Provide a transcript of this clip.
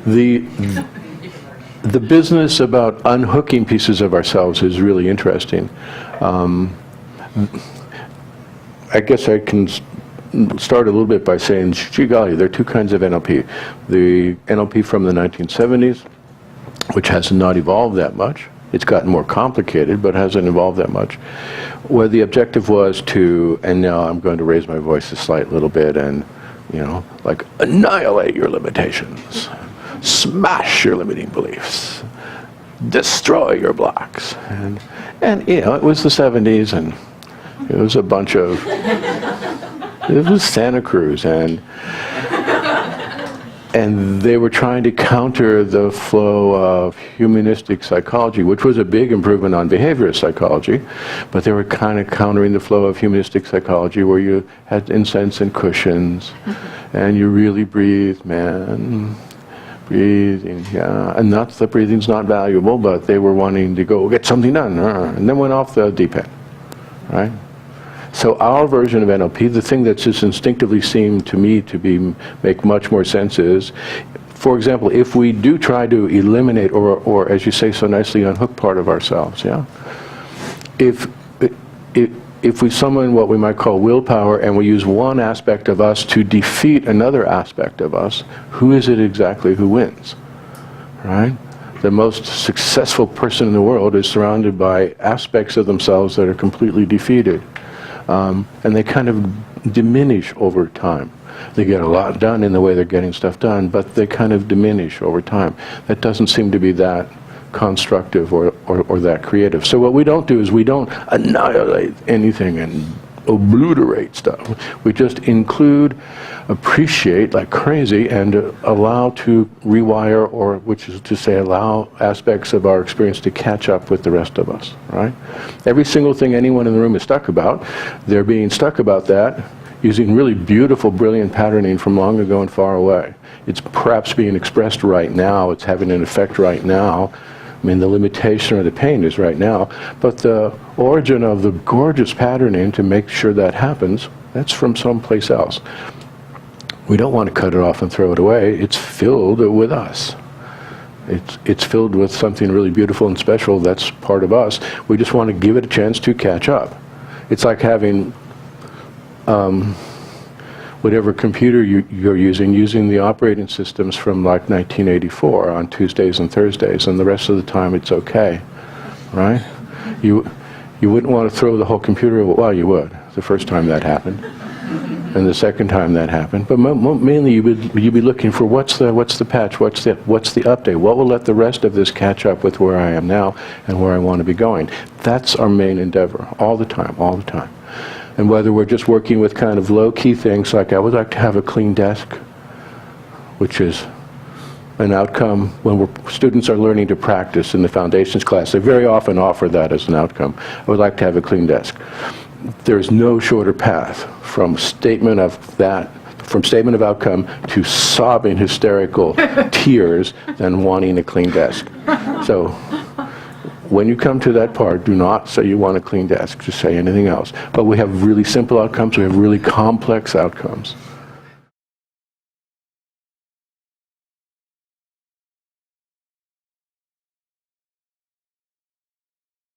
The the business about unhooking pieces of ourselves is really interesting. I guess I can start a little bit by saying, gee golly, there are two kinds of NLP. The NLP from the 1970s, which has not evolved that much. It's gotten more complicated, but hasn't evolved that much. Where the objective was to, and now I'm going to raise my voice a slight little bit and, like annihilate your limitations. Smash your limiting beliefs. Destroy your blocks. And it was the 70s, and it was a bunch of, it was Santa Cruz, and they were trying to counter the flow of humanistic psychology, which was a big improvement on behaviorist psychology, but they were kind of countering the flow of humanistic psychology where you had incense and cushions, and you really breathe, man. Breathing, yeah. And not that breathing's not valuable, but they were wanting to go get something done, and then went off the deep end, right? So our version of NLP, the thing that just instinctively seemed to me to make much more sense is, for example, if we do try to eliminate or as you say so nicely, unhook part of ourselves, yeah? If we summon what we might call willpower and we use one aspect of us to defeat another aspect of us, who is it exactly who wins, right? The most successful person in the world is surrounded by aspects of themselves that are completely defeated. And they kind of diminish over time. They get a lot done in the way they're getting stuff done, but they kind of diminish over time. That doesn't seem to be that constructive or that creative. So what we don't do is we don't annihilate anything and obliterate stuff. We just include, appreciate like crazy, and allow to rewire, or which is to say allow aspects of our experience to catch up with the rest of us, right? Every single thing anyone in the room is stuck about, they're being stuck about that using really beautiful, brilliant patterning from long ago and far away. It's perhaps being expressed right now, it's having an effect right now. I mean, the limitation or the pain is right now, but the origin of the gorgeous patterning to make sure that happens, that's from someplace else. We don't want to cut it off and throw it away. It's filled with us. It's filled with something really beautiful and special that's part of us. We just want to give it a chance to catch up. It's like having whatever computer you're using the operating systems from like 1984 on Tuesdays and Thursdays, and the rest of the time it's okay, right? You wouldn't want to throw the whole computer away. Well, you would, the first time that happened, and the second time that happened. But mainly you'd be looking for what's the patch, what's the update, what will let the rest of this catch up with where I am now and where I want to be going. That's our main endeavor, all the time, all the time. And whether we're just working with kind of low-key things like I would like to have a clean desk, which is an outcome when students are learning to practice in the foundations class. They very often offer that as an outcome. I would like to have a clean desk. There's no shorter path from statement of outcome to sobbing hysterical tears than wanting a clean desk. So when you come to that part, do not say you want a clean desk, just say anything else. But we have really simple outcomes, we have really complex outcomes.